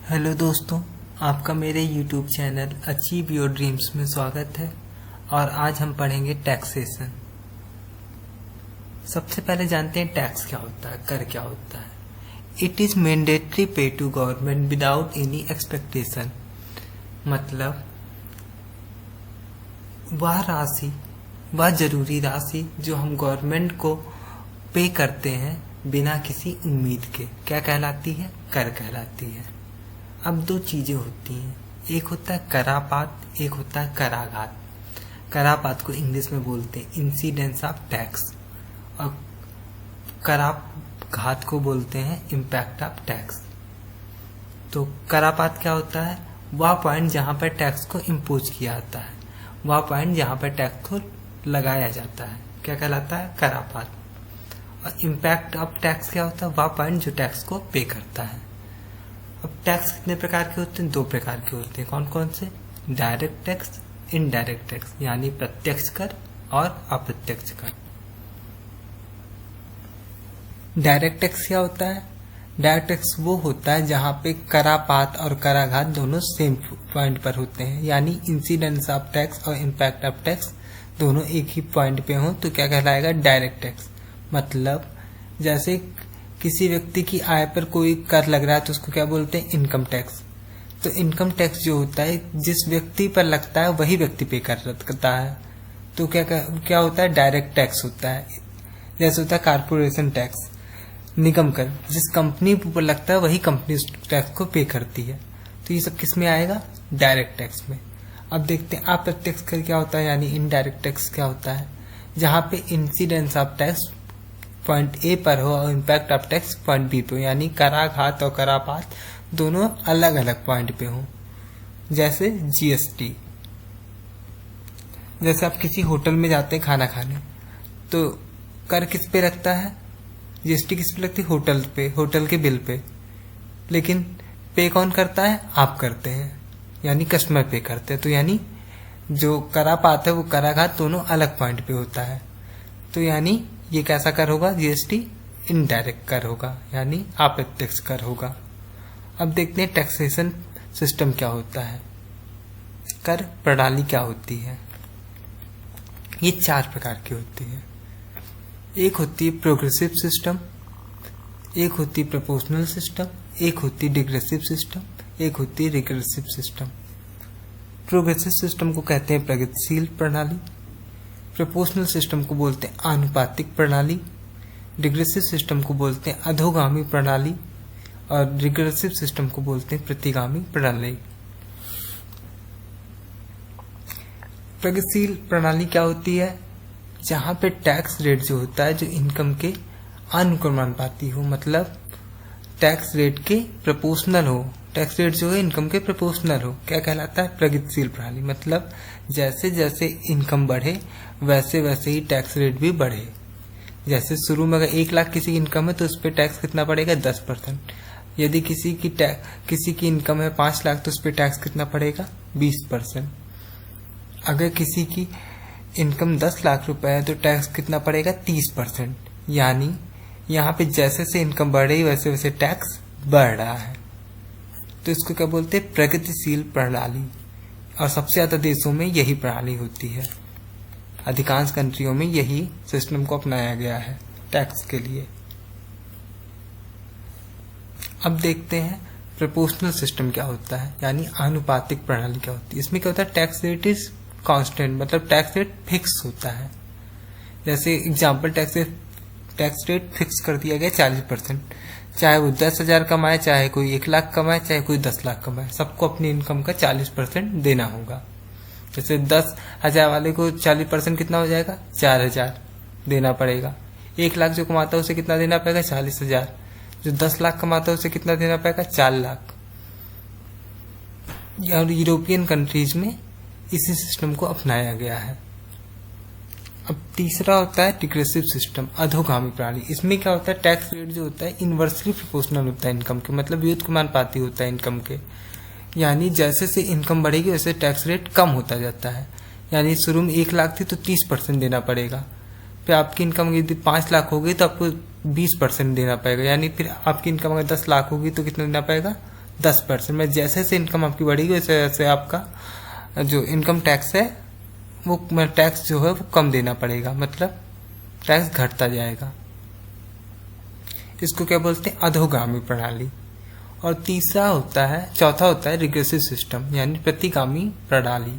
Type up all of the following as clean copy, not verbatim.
Hello दोस्तों, आपका मेरे YouTube channel achieve your dreams में स्वागत है। और आज हम पढ़ेंगे टैक्सेशन। सबसे पहले जानते हैं टैक्स क्या होता है, कर क्या होता है। It is mandatory pay to government without any expectation. मतलब वह जरूरी राशि जो हम गवर्नमेंट को पे करते हैं बिना किसी उम्मीद के, क्या कहलाती है? कर कहलाती है। अब दो चीजें होती हैं, एक होता है करापात, एक होता है कराघात। करापात को इंग्लिश में बोलते हैं इंसिडेंस ऑफ टैक्स, और कराघात को बोलते हैं इम्पैक्ट ऑफ टैक्स। तो करापात क्या होता है? वह पॉइंट जहां पर टैक्स को इम्पोज किया जाता है, वह पॉइंट जहां पर टैक्स को लगाया जाता है, क्या कहलाता है? करापात। और इम्पैक्ट ऑफ टैक्स क्या होता है? वह पॉइंट जो टैक्स को पे करता है। अब टैक्स कितने प्रकार के होते हैं? दो प्रकार के होते हैं। कौन कौन से? डायरेक्ट टैक्स, इनडायरेक्ट टैक्स, यानी प्रत्यक्ष कर और अप्रत्यक्ष कर। डायरेक्ट टैक्स क्या होता है? डायरेक्ट टैक्स वो होता है जहां पे करापात और कराघात दोनों सेम पॉइंट पर होते हैं, यानी इंसिडेंस ऑफ टैक्स और इम्पैक्ट ऑफ टैक्स दोनों एक ही पॉइंट पे हो तो क्या कहलाएगा? Direct tax. मतलब जैसे किसी व्यक्ति की आय पर कोई कर लग रहा है तो उसको क्या बोलते हैं? Income tax. तो इनकम टैक्स जो होता है जिस व्यक्ति पर लगता है वही व्यक्ति पे करता है, तो क्या होता है? डायरेक्ट टैक्स होता है। जैसे होता है कारपोरेशन टैक्स, निगम कर, जिस कंपनी पर लगता है वही कंपनी उस टैक्स को पे करती है। तो ये सब किस में आएगा? डायरेक्ट टैक्स में। अब देखते हैं अप्रत्यक्ष कर क्या होता है, यानी इनडायरेक्ट टैक्स क्या होता है? जहां पे incidence of tax point A पर हो और impact of tax point B पे हो, यानी कराघात और करापात दोनों अलग अलग पॉइंट पे हो। जैसे जीएसटी, जैसे आप किसी होटल में जाते हैं खाना खाने, तो कर किस पे लगता है? जीएसटी किस पे लगती है? होटल पे, होटल के बिल पे। लेकिन पे कौन करता है? आप करते हैं, यानी कस्टमर पे करते हैं। तो यानी जो करापात है वो कराघात दोनों अलग पॉइंट पे होता है। तो यानी ये कैसा कर होगा? जीएसटी इनडायरेक्ट कर होगा, यानी अप्रत्यक्ष कर होगा। अब देखते हैं टैक्सेशन सिस्टम क्या होता है, कर प्रणाली क्या होती है। ये चार प्रकार की होती है। एक होती है प्रोग्रेसिव सिस्टम, एक होती है प्रोपोर्शनल सिस्टम, एक होती है डिग्रेसिव सिस्टम, एक होती है रिग्रेसिव सिस्टम। प्रोग्रेसिव सिस्टम को कहते हैं प्रगतिशील प्रणाली, प्रोपोर्शनल सिस्टम को बोलते हैं आनुपातिक प्रणाली, डिग्रेसिव सिस्टम को बोलते हैं अधोगामी प्रणाली, और रिग्रेसिव सिस्टम को बोलते हैं प्रतिगामी प्रणाली। प्रगतिशील प्रणाली क्या होती है? जहां पे टैक्स रेट जो होता है जो इनकम के अनुक्रमानुपाती हो, मतलब टैक्स रेट के प्रोपोर्शनल हो। टैक्स रेट जो है इनकम के प्रोपोर्शनल हो, क्या कहलाता है? प्रगतिशील प्रणाली। मतलब जैसे जैसे इनकम बढ़े वैसे वैसे ही टैक्स रेट भी बढ़े। जैसे शुरू में अगर 1 लाख किसी की इनकम है तो उस पर टैक्स कितना पड़ेगा? 10%। यदि किसी की इनकम है 5 लाख तो उस पर टैक्स कितना पड़ेगा? 20%। अगर किसी की इनकम 10 लाख रुपए है तो टैक्स कितना पड़ेगा? 30%। यानी यहाँ पे जैसे से इनकम बढ़ रही वैसे वैसे टैक्स बढ़ रहा है। तो इसको क्या बोलते हैं? प्रगतिशील प्रणाली। और सबसे ज्यादा देशों में यही प्रणाली होती है, अधिकांश कंट्रियों में यही सिस्टम को अपनाया गया है टैक्स के लिए। अब देखते हैं प्रोपोर्शनल सिस्टम क्या होता है, यानी आनुपातिक प्रणाली क्या होती है। इसमें क्या होता है? टैक्स रेट इज कांस्टेंट, मतलब टैक्स रेट फिक्स होता है। जैसे एग्जाम्पल, टैक्स रेट फिक्स कर दिया गया 40%। चाहे वो 10,000 कमाए, चाहे कोई 1 लाख कमाए, चाहे कोई 10 लाख कमाए, सबको अपनी इनकम का 40% देना होगा। जैसे 10,000 वाले को 40% कितना हो जाएगा? 4,000 देना पड़ेगा। 1 लाख जो कमाता है उसे कितना देना पड़ेगा? 40,000। जो 10 लाख कमाता है उसे कितना देना पड़ेगा? 4 लाख। और यूरोपियन कंट्रीज में इसी सिस्टम को अपनाया गया है। अब तीसरा होता है डिग्रेसिव सिस्टम, अधोगामी प्रणाली। इसमें क्या होता है? टैक्स रेट जो होता है इनवर्सली प्रोपोर्शनल होता है इनकम के, मतलब व्युत्क्रमानुपाती होता है इनकम के। यानी जैसे से इनकम बढ़ेगी वैसे टैक्स रेट कम होता जाता है। यानी शुरू में 1 लाख थी तो 30% देना पड़ेगा, फिर आपकी इनकम यदि 5 लाख हो गई तो आपको 20% देना पड़ेगा, यानी फिर आपकी इनकम अगर 10 लाख होगी तो कितना देना पड़ेगा? 10%। में जैसे जैसे इनकम आपकी बढ़ेगी वैसे वैसे आपका जो इनकम टैक्स है वो टैक्स जो है वो कम देना पड़ेगा, मतलब टैक्स घटता जाएगा। इसको क्या बोलते हैं? अधोगामी प्रणाली। और चौथा होता है रिग्रेसिव सिस्टम यानी प्रतिगामी प्रणाली।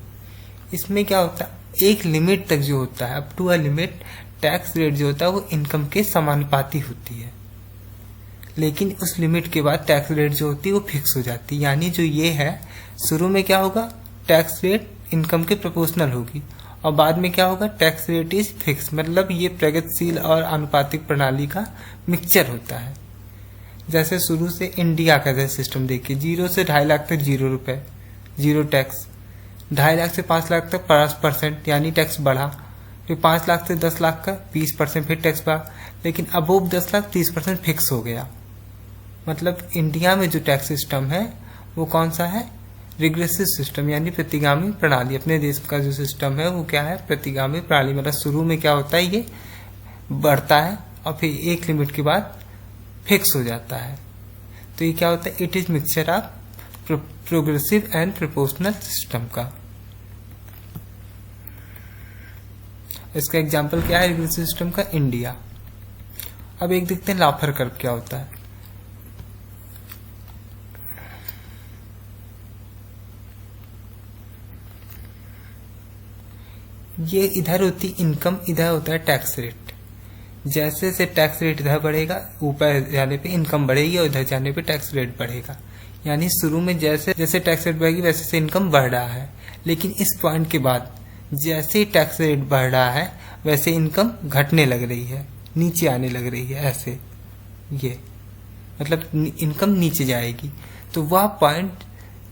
इसमें क्या होता है? एक लिमिट तक जो होता है, up to a limit, tax rate जो होता है वो इनकम के समानुपाती होती है, लेकिन उस लिमिट के बाद टैक्स रेट जो होती है वो फिक्स हो जाती है। यानी जो ये है, शुरू में क्या होगा? टैक्स रेट इनकम के प्रोपोर्शनल होगी, और बाद में क्या होगा? Tax rate is fix. मतलब ये प्रगतिशील और आनुपातिक प्रणाली का मिक्सचर होता है। जैसे शुरू से इंडिया का जैसे सिस्टम देखिए, 0 से 2.5 लाख तक 0 रुपए, 0 टैक्स। 2.5 लाख से 5 लाख तक 5% यानी टैक्स बढ़ा। फिर 5 लाख से 10 लाख का 20% फिर टैक्स बढ़ा। लेकिन अबोव 10 लाख 30% फिक्स हो गया। मतलब इंडिया में जो टैक्स सिस्टम है वो कौन सा है? रिग्रेसिव सिस्टम यानी प्रतिगामी प्रणाली। अपने देश का जो सिस्टम है वो क्या है? प्रतिगामी प्रणाली। मतलब शुरू में क्या होता है? ये बढ़ता है और फिर एक लिमिट के बाद फिक्स हो जाता है। तो ये क्या होता है? It is mixture of progressive and proportional system का। इसका एग्जाम्पल क्या है रिग्रेसिव सिस्टम का? इंडिया। अब एक देखते हैं लाफर कर्व क्या होता है। ये इधर होती इनकम, इधर होता है टैक्स रेट। जैसे से टैक्स रेट इधर बढ़ेगा, ऊपर जाने पे इनकम बढ़ेगी और इधर जाने पे टैक्स रेट बढ़ेगा। यानी शुरू में जैसे जैसे टैक्स रेट बढ़ेगी वैसे से इनकम बढ़ रहा है, लेकिन इस पॉइंट के बाद जैसे ही टैक्स रेट बढ़ रहा है वैसे इनकम घटने लग रही है, नीचे आने लग रही है। ऐसे ये मतलब इनकम नीचे जाएगी। तो वह पॉइंट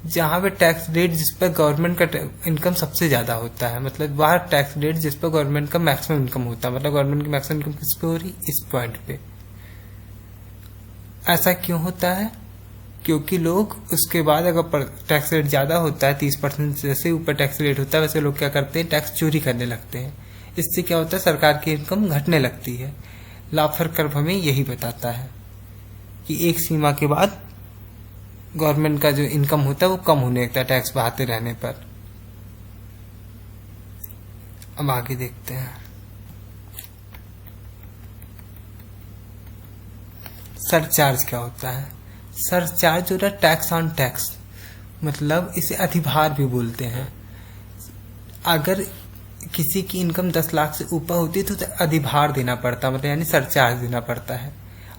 जहां पे टैक्स रेट जिस पर गवर्नमेंट का इनकम सबसे ज्यादा होता है, मतलब वह टैक्स रेट जिस पर गवर्नमेंट का मैक्सिमम इनकम होता है, मतलब गवर्नमेंट की मैक्सिमम इनकम किस पे हो रही? इस पॉइंट पे। ऐसा क्यों होता है? क्योंकि लोग उसके बाद अगर टैक्स रेट ज्यादा होता है 30%, जैसे ऊपर टैक्स रेट होता है वैसे लोग क्या करते हैं? टैक्स चोरी करने लगते हैं। इससे क्या होता है? सरकार की इनकम घटने लगती है। लाफर कर्व हमें यही बताता है कि एक सीमा के बाद गवर्नमेंट का जो इनकम होता है वो कम होने लगता है टैक्स बढ़ाते रहने पर। अब आगे देखते हैं। सरचार्ज क्या होता है? सरचार्ज होता है टैक्स ऑन टैक्स, मतलब इसे अधिभार भी बोलते हैं। अगर किसी की इनकम 10 लाख से ऊपर होती है तो अधिभार देना पड़ता है, मतलब यानी सरचार्ज देना पड़ता है।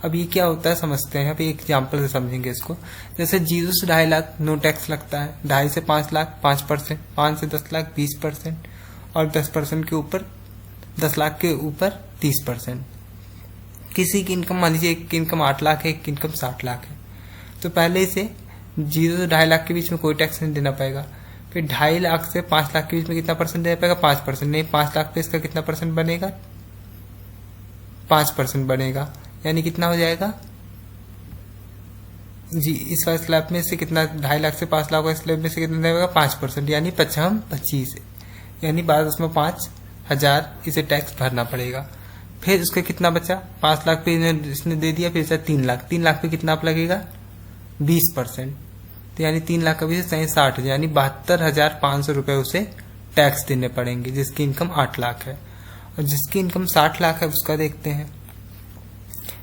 अब ये क्या होता है समझते हैं। अभी एक एग्जाम्पल से समझेंगे इसको। जैसे 0 से 2.5 लाख नो टैक्स लगता है, 2.5 से 5 लाख 5%, 5 से 10 लाख 20%, और 10% के ऊपर 10 लाख के ऊपर 30%। किसी की इनकम मान लीजिए एक की इनकम 8 लाख है, एक की इनकम 60 लाख है, तो पहले से 0 से 2.5 लाख के बीच में कोई टैक्स नहीं देना पड़ेगा। फिर 2.5 लाख से 5 लाख के बीच में कितना परसेंट देना पड़ेगा? 5%। नहीं, 5 लाख पे इसका कितना परसेंट बनेगा? 5% बनेगा। यानी कितना हो जाएगा जी? इस वाले स्लैब में से कितना? 2.5 लाख से 5 लाख वाले स्लैब में से कितना देगा? 5%, यानी 25, यानी 12.5 इसे टैक्स भरना पड़ेगा। फिर उसका कितना बचा? 5 लाख पे इसने दे दिया, फिर 3 लाख। 3 लाख पे कितना लगेगा? 20%, तो यानी 3 लाख का भी 60, यानी 72,500 रुपए उसे टैक्स देने पड़ेंगे, जिसकी इनकम 8 लाख है। और जिसकी इनकम 60 लाख है उसका देखते हैं।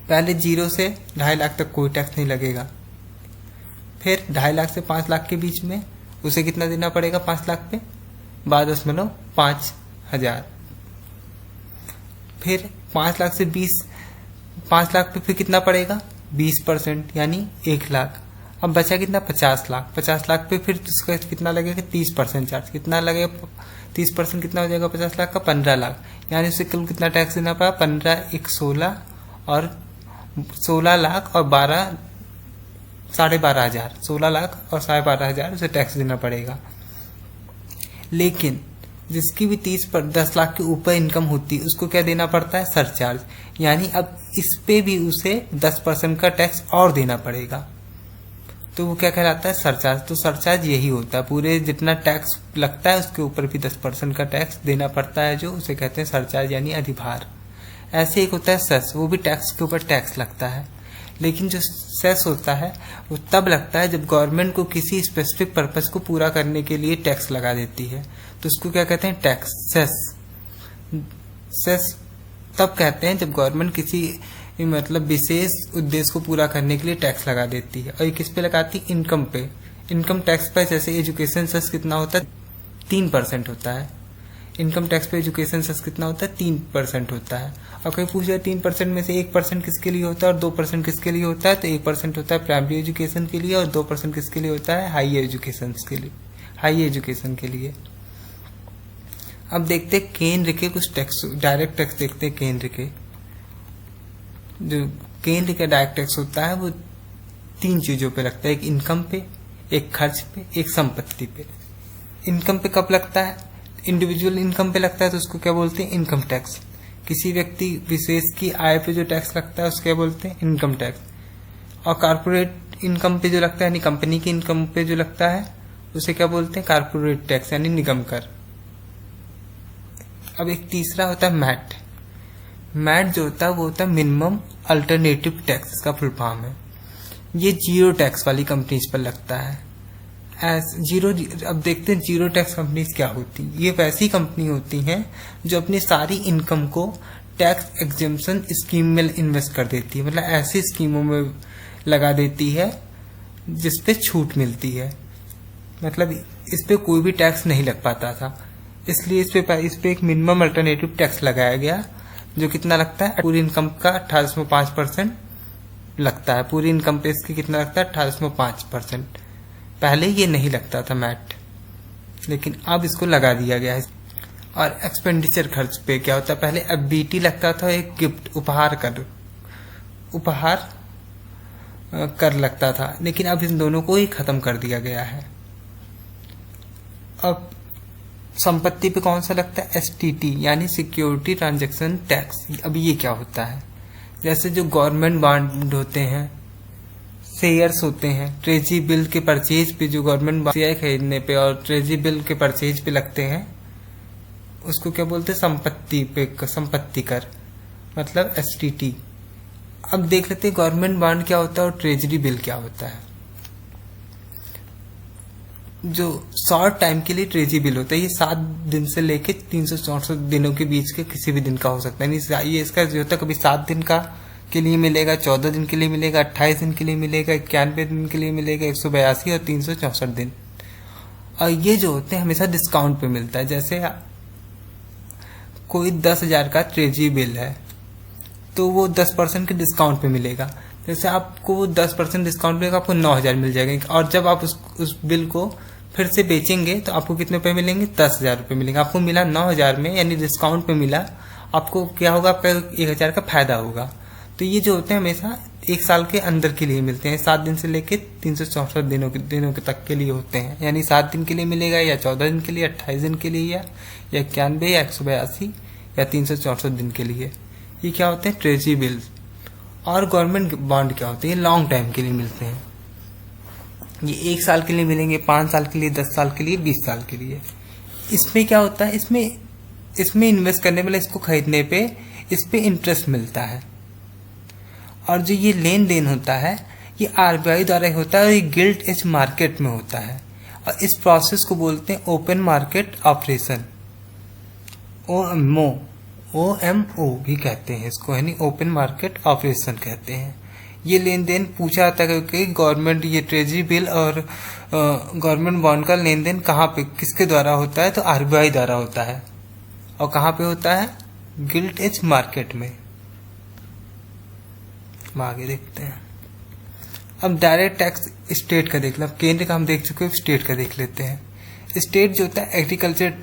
पहले 0 से 2.5 लाख तक कोई टैक्स नहीं लगेगा। फिर 2.5 लाख से 5 लाख के बीच में उसे कितना देना पड़ेगा? 5 लाख पे 12.5 फिर 5 लाख से 5 लाख पे फिर कितना पड़ेगा? 20%, यानी 1 लाख। अब बचा कितना? 50 लाख। 50 लाख पे फिर उसका कितना लगेगा? 30% चार्ज। कितना लगेगा? 30% कितना हो जाएगा 50 लाख का? 15 लाख। यानी उसे कुल कितना टैक्स देना पड़ा? 15, 1, 16 और 16 लाख और 12,500, 16 लाख और 12,500 उसे टैक्स देना पड़ेगा। लेकिन जिसकी भी 10 लाख के ऊपर इनकम होती है उसको क्या देना पड़ता है? सरचार्ज। यानी अब इस पे भी उसे 10% का टैक्स और देना पड़ेगा, तो वो क्या कहलाता है? सरचार्ज। तो सरचार्ज यही होता है, पूरे जितना टैक्स लगता है उसके ऊपर भी 10% का टैक्स देना पड़ता है, जो उसे कहते हैं सरचार्ज यानी अधिभार। ऐसे एक होता है सेस, वो भी टैक्स के ऊपर टैक्स लगता है, लेकिन जो सेस होता है वो तब लगता है जब गवर्नमेंट को किसी स्पेसिफिक पर्पस को पूरा करने के लिए टैक्स लगा देती है, तो उसको क्या कहते हैं, टैक्स। सेस तब कहते हैं जब गवर्नमेंट किसी मतलब विशेष उद्देश्य को पूरा करने के लिए टैक्स लगा देती है। और ये किस पे लगाती है, इनकम पे, इनकम टैक्स पे। जैसे एजुकेशन सेस कितना होता है, 3% होता है। इनकम टैक्स पे एजुकेशन सेस कितना होता है, 3% होता है। और कोई पूछ रहा है 3% में से 1% किसके लिए होता है और 2% किसके लिए होता है, तो 1% होता है प्राइमरी एजुकेशन के लिए और 2% किसके लिए होता है, हाई एजुकेशन के लिए। अब देखते हैं केंद्र के कुछ टैक्स, डायरेक्ट टैक्स देखते हैं केंद्र के। जो केंद्र का डायरेक्ट टैक्स होता है वो 3 चीजों पे लगता है, एक इनकम पे, एक खर्च पे, एक संपत्ति पे। इनकम पे कब लगता है, इंडिविजुअल इनकम पे लगता है तो उसको क्या बोलते हैं, इनकम टैक्स। किसी व्यक्ति विशेष की आय पे जो टैक्स लगता है उसको क्या बोलते हैं, इनकम टैक्स। और कारपोरेट इनकम पे जो लगता है यानी कंपनी की इनकम पे जो लगता है उसे क्या बोलते हैं, कारपोरेट टैक्स यानी निगम कर। अब एक तीसरा होता है मैट। मैट जो होता है वो होता है मिनिमम अल्टरनेटिव टैक्स, इसका फुल फॉर्म है। ये जीरो टैक्स वाली कंपनीज पर लगता है। अब देखते हैं जीरो टैक्स कंपनीज क्या होती हैं। ये वैसी कंपनी होती हैं जो अपनी सारी इनकम को टैक्स एग्जेम्पशन स्कीम में इन्वेस्ट कर देती है, मतलब ऐसी स्कीमों में लगा देती है जिसपे छूट मिलती है। मतलब इस पे कोई भी टैक्स नहीं लग पाता था, इसलिए इस पे एक मिनिमम अल्टरनेटिव टैक्स लगाया गया जो कितना लगता है, पूरी इनकम का 18.5% लगता है। पूरी इनकम पे इसकी कितना लगता है, 18.5%। पहले ये नहीं लगता था मैट, लेकिन अब इसको लगा दिया गया है। और एक्सपेंडिचर खर्च पे क्या होता है, पहले एफबीटी लगता था, एक गिफ्ट उपहार कर लगता था, लेकिन अब इन दोनों को ही खत्म कर दिया गया है। अब संपत्ति पे कौन सा लगता है, एसटीटी यानी सिक्योरिटी ट्रांजैक्शन टैक्स। अब ये क्या होता है, जैसे जो गवर्नमेंट बॉन्ड होते हैं, शेयर्स होते हैं, ट्रेजरी बिल के परचेज पे, जो गवर्नमेंट शेयर खरीदने पे और ट्रेजरी बिल के परचेज पे लगते हैं उसको क्या बोलते हैं, संपत्ति कर, मतलब एसटीटी। अब देख लेते हैं गवर्नमेंट बॉन्ड क्या होता है और ट्रेजरी बिल क्या होता है। जो शॉर्ट टाइम के लिए ट्रेजरी बिल होता है ये 7 दिन से लेके 364 दिनों के बीच के किसी भी दिन का हो सकता है। ये इसका जो होता है कभी 7 दिन का के लिए मिलेगा, 14 दिन के लिए मिलेगा, 28 दिन के लिए मिलेगा, 91 दिन के लिए मिलेगा, 182 और 364 दिन। और ये जो होते हैं हमेशा डिस्काउंट पे मिलता है। जैसे कोई 10,000 का ट्रेजरी बिल है तो वो 10% के डिस्काउंट पे मिलेगा। जैसे आपको 10% डिस्काउंट मिलेगा, आपको 9,000 मिल जाएगा। और जब आप उस बिल को फिर से बेचेंगे तो आपको कितने रुपए मिलेंगे, 10,000 रुपये मिलेंगे। आपको मिला 9,000 में, यानी डिस्काउंट पे मिला, आपको क्या होगा, आपका 1,000 का फायदा होगा। तो ये जो होते हैं हमेशा 1 साल के अंदर के लिए मिलते हैं, 7 दिन से लेके 364 दिनों के तक के लिए होते हैं। यानी 7 दिन के लिए मिलेगा, या 14 दिन के लिए, 28 दिन के लिए, या 91 या 182 या 364 दिन के लिए। ये क्या होते हैं, ट्रेजरी बिल। और गवर्नमेंट बॉन्ड क्या होते हैं, लॉन्ग टाइम के लिए मिलते हैं। ये 1 साल के लिए मिलेंगे, 5 साल के लिए, 10 साल के लिए, 20 साल के लिए। इसमें क्या होता है, इसमें इन्वेस्ट करने वाले, इसको खरीदने पे इस पे इंटरेस्ट मिलता है। और जो ये लेन देन होता है ये आरबीआई द्वारा होता है और ये गिल्ट एज मार्केट में होता है। और इस प्रोसेस को बोलते हैं ओपन मार्केट ऑपरेशन, OMO भी कहते हैं इसको, यानी ओपन मार्केट ऑपरेशन कहते हैं। ये लेन देन पूछा जाता है क्योंकि गवर्नमेंट, ये ट्रेजरी बिल और गवर्नमेंट बॉन्ड का लेन देन कहाँ पे, किसके द्वारा होता है, तो आरबीआई द्वारा होता है। और कहाँ पे होता है, गिल्ट एज मार्केट में। आगे देखते हैं। अब डायरेक्ट टैक्स स्टेट का देख लो, केंद्र का हम देख चुके हैं, स्टेट का देख लेते हैं। स्टेट जो होता है एग्रीकल्चर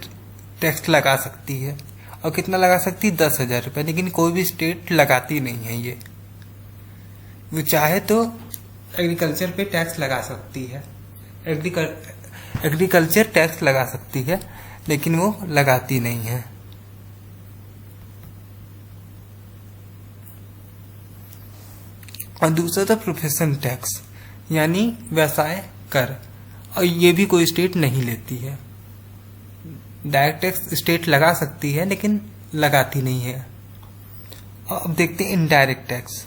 टैक्स लगा सकती है, और कितना लगा सकती है, 10,000 रुपये। लेकिन कोई भी स्टेट लगाती नहीं है ये, वो चाहे तो एग्रीकल्चर पे टैक्स लगा सकती है, एग्रीकल्चर टैक्स लगा सकती है, लेकिन वो लगाती नहीं है। और दूसरा था प्रोफेशन टैक्स, यानी व्यवसाय कर, और ये भी कोई स्टेट नहीं लेती है। डायरेक्ट टैक्स स्टेट लगा सकती है लेकिन लगाती नहीं है। और अब देखते हैं इनडायरेक्ट टैक्स।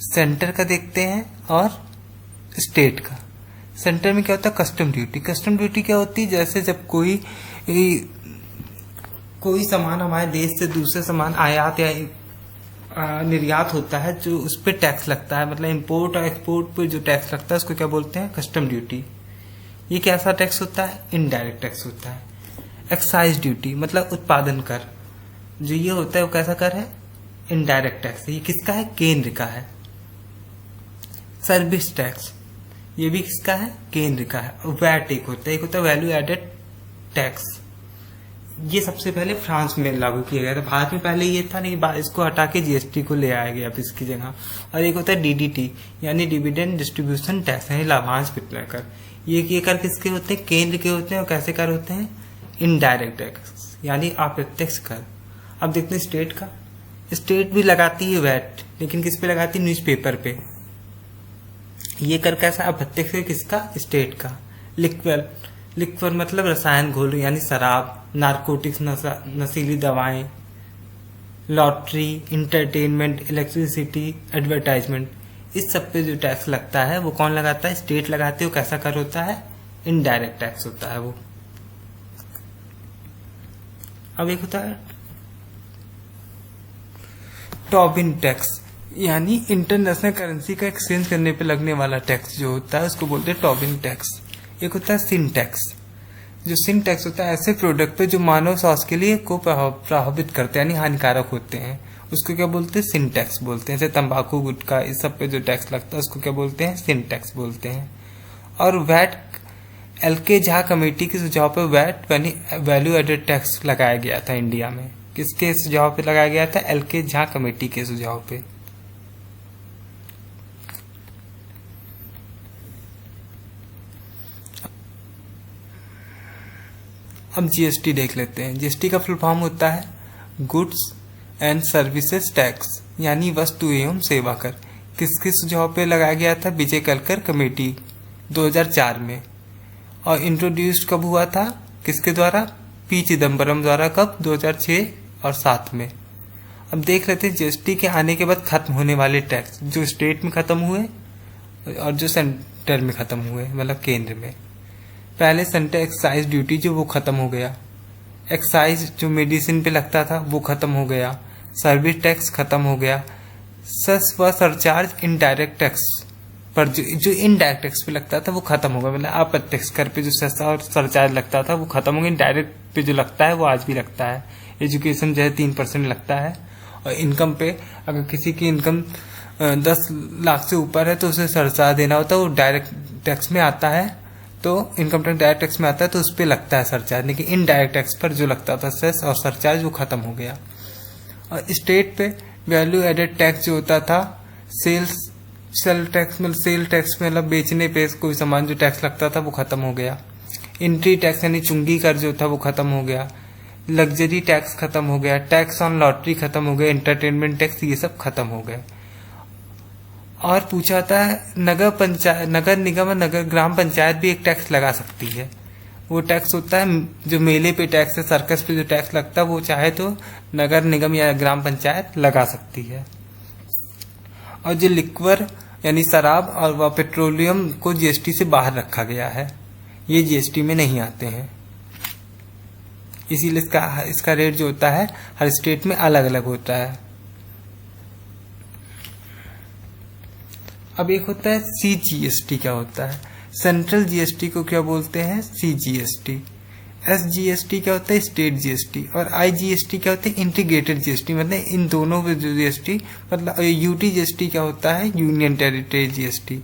सेंटर का देखते हैं और स्टेट का। सेंटर में क्या होता है, कस्टम ड्यूटी। कस्टम ड्यूटी क्या होती है, जैसे जब कोई सामान हमारे देश से दूसरे सामान आयात या निर्यात होता है, जो उस पर टैक्स लगता है, मतलब इंपोर्ट और एक्सपोर्ट पे जो टैक्स लगता है उसको क्या बोलते हैं, कस्टम ड्यूटी। ये कैसा टैक्स होता है, इनडायरेक्ट टैक्स होता है। एक्साइज ड्यूटी मतलब उत्पादन कर, जो ये होता है वो कैसा कर है, इनडायरेक्ट टैक्स। ये किसका है, केंद्र का है। सर्विस टैक्स, ये भी किसका है, केंद्र का है। वैट एक होता है वैल्यू एडेड टैक्स। ये सबसे पहले फ्रांस में लागू किया गया था। भारत में पहले ये था, लेकिन इसको हटा के जीएसटी को ले आया गया अब इसकी जगह। और एक होता है डीडीटी यानी डिविडेंड डिस्ट्रीब्यूशन टैक्स, यानी लाभांश वितरण कर। ये कर किसके होते हैं, केंद्र के होते हैं। और कैसे कर होते हैं, इनडायरेक्ट टैक्स यानी अप्रत्यक्ष कर। अब देखते हैं स्टेट का। स्टेट भी लगाती है वैट, लेकिन किस पे लगाती है, न्यूज़पेपर पे। ये कर कैसा, अप्रत्यक्ष किसका, स्टेट का। लिक्वर मतलब रसायन घोल यानी शराब, नारकोटिक्स नशीली दवाएं, लॉटरी, इंटरटेनमेंट, इलेक्ट्रिसिटी, एडवर्टाइजमेंट, इस सब पे जो टैक्स लगता है वो कौन लगाता है, स्टेट लगाती है। वो कैसा कर होता है, इनडायरेक्ट टैक्स होता है वो। अब एक होता है टोबिन टैक्स, यानी इंटरनेशनल करेंसी का एक्सचेंज करने पे लगने वाला टैक्स जो होता है उसको बोलते हैं टोबिन टैक्स। एक होता है सिन टैक्स। जो सिन टैक्स होता है ऐसे प्रोडक्ट पे जो मानव स्वास्थ्य के लिए को प्रभावित करते हैं यानी हानिकारक होते हैं, उसको क्या बोलते हैं, सिन टैक्स बोलते हैं। जैसे तंबाकू, गुटखा, इस सब पे जो टैक्स लगता है उसको क्या बोलते हैं, सिन टैक्स बोलते हैं। और वैट, एलके झा कमेटी के सुझाव पे वैट यानी वैल्यू एडेड टैक्स लगाया गया था इंडिया में। किसके सुझाव पे लगाया गया था, एलके झा कमेटी के सुझाव पे। अब जीएसटी देख लेते हैं। जीएसटी का फुल फॉर्म होता है गुड्स एंड सर्विसेज टैक्स, यानी वस्तु एवं सेवा कर। किसके सुझाव पे लगाया गया था, विजय कलकर कमेटी 2004 में। और इंट्रोड्यूस्ड कब हुआ था, किसके द्वारा, पी चिदम्बरम द्वारा। कब, 2006 और 7 में। अब देख लेते हैं जीएसटी के आने के बाद खत्म होने वाले टैक्स, जो स्टेट में खत्म हुए और जो सेंटर में खत्म हुए, मतलब केंद्र में। पहले सेंटर एक्साइज ड्यूटी जो वो खत्म हो गया। एक्साइज जो मेडिसिन पे लगता था वो खत्म हो गया। सर्विस टैक्स खत्म हो गया। सेस व सरचार्ज इनडायरेक्ट टैक्स पर जो इनडायरेक्ट टैक्स पे लगता था वो खत्म हो गया। मतलब अप्रत्यक्ष कर पे जो सेस और सरचार्ज लगता था वो खत्म हो गया। डायरेक्ट पे जो लगता है वो आज भी लगता है। एजुकेशन जो है 3% लगता है। और इनकम पे अगर किसी की इनकम 10 लाख से ऊपर है तो उसे सरचार्ज देना होता है, वो डायरेक्ट टैक्स में आता है। तो इनकम टैक्स डायरेक्ट टैक्स में आता है तो उस पर लगता है सरचार्ज, लेकिन इनडायरेक्ट टैक्स पर जो लगता था सेस और सरचार्ज वो खत्म हो गया। और स्टेट पे वैल्यू एडेड टैक्स जो होता था, सेल टैक्स मतलब बेचने पे कोई सामान जो टैक्स लगता था वो खत्म हो गया। एंट्री टैक्स यानी चुंगी कर जो था वो खत्म हो गया। लग्जरी टैक्स खत्म हो गया। टैक्स ऑन लॉटरी खत्म हो गया। एंटरटेनमेंट टैक्स, ये सब खत्म हो गए। और पूछा था नगर निगम और नगर ग्राम पंचायत भी एक टैक्स लगा सकती है। वो टैक्स होता है जो मेले पे टैक्स है, सर्कस पे जो टैक्स लगता है वो चाहे तो नगर निगम या ग्राम पंचायत लगा सकती है। और जो लिक्वर यानी शराब और वह पेट्रोलियम को जीएसटी से बाहर रखा गया है, ये जीएसटी में नहीं आते हैं। इसीलिए इसका रेट जो होता है हर स्टेट में अलग अलग होता है। अब एक होता है सीजीएसटी। क्या होता है, सेंट्रल जीएसटी को क्या बोलते हैं, सीजीएसटी। एसजीएसटी क्या होता है, स्टेट जीएसटी। और आईजीएसटी क्या होता है, इंटीग्रेटेड जीएसटी। मतलब इन दोनों में जो जीएसटी, मतलब यूटीजीएसटी क्या होता है, यूनियन टेरिटरी जीएसटी।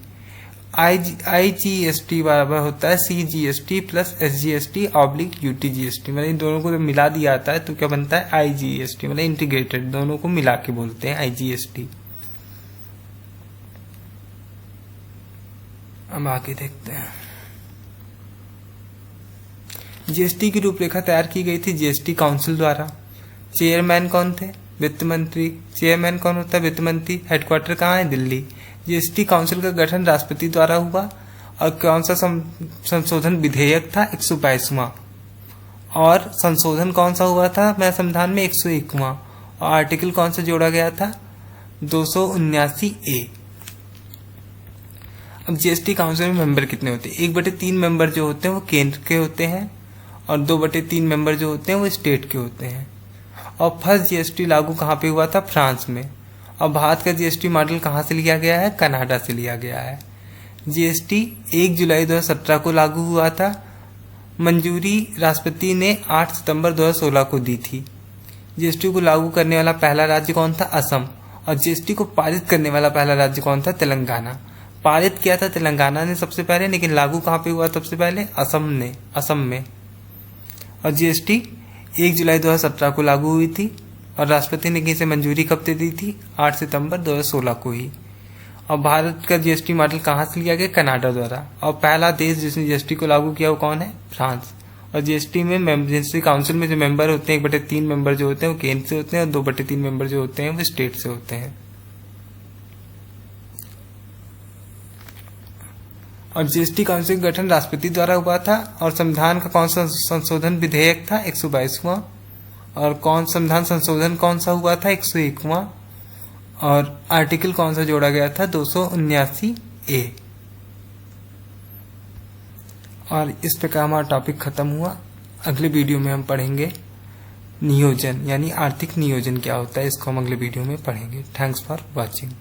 आईजीएसटी बराबर होता है CGST plus SGST oblique UTGST. मतलब इन दोनों को जब मिला दिया जाता है तो क्या बनता है, आईजीएसटी। मतलब इंटीग्रेटेड, दोनों को मिला के बोलते हैं आईजीएसटी। अब आगे देखते हैं। जीएसटी की रूपरेखा तैयार की गई थी जीएसटी काउंसिल द्वारा। चेयरमैन कौन थे, वित्त मंत्री। चेयरमैन कौन होता है, वित्त मंत्री। हेडक्वार्टर कहाँ है, दिल्ली। जीएसटी काउंसिल का गठन राष्ट्रपति द्वारा हुआ। और कौन सा संशोधन विधेयक था, 122वां। और संशोधन कौन सा हुआ था मैं संविधान में, 101वां। और आर्टिकल कौन सा जोड़ा गया था, 279A। अब जीएसटी काउंसिल में मेंबर कितने होते हैं? 1/3 मेंबर जो होते हैं वो केंद्र के होते हैं और 2/3 मेंबर जो होते हैं वो स्टेट के होते हैं। और फर्स्ट जीएसटी लागू कहाँ पे हुआ था? फ्रांस में। और भारत का जीएसटी मॉडल कहाँ से लिया गया है? कनाडा से लिया गया है। जीएसटी 1 जुलाई 2017 को लागू हुआ था। मंजूरी राष्ट्रपति ने 8 सितंबर 2016 को दी थी। जीएसटी को लागू करने वाला पहला राज्य कौन था? असम। और जीएसटी को पारित करने वाला पहला राज्य कौन था? तेलंगाना। पारित किया था तेलंगाना ने सबसे पहले, लेकिन लागू कहाँ पे हुआ सबसे पहले? असम में। और जीएसटी 1 जुलाई 2017 को लागू हुई थी और राष्ट्रपति ने इसे मंजूरी कब दे दी थी? 8 सितंबर 2016 को ही। और भारत का जीएसटी मॉडल कहाँ से लिया गया? कनाडा द्वारा। और पहला देश जिसने जीएसटी को लागू किया वो कौन है? फ्रांस। और जीएसटी में जीएसटी काउंसिल में जो मेंबर होते हैं 1/3 मेंबर जो होते हैं वो केंद्र से होते हैं और 2/3 मेंबर जो होते हैं वो स्टेट से होते हैं। और जीएसटी काउंसिल का गठन राष्ट्रपति द्वारा हुआ था। और संविधान का कौन सा संशोधन विधेयक था? 122वां। और संविधान संशोधन कौन सा हुआ था? 101वां। और आर्टिकल कौन सा जोड़ा गया था? 279A। और इस प्रकार हमारा टॉपिक खत्म हुआ। अगले वीडियो में हम पढ़ेंगे नियोजन, यानी आर्थिक नियोजन क्या होता है, इसको हम अगले वीडियो में पढ़ेंगे। Thanks for watching.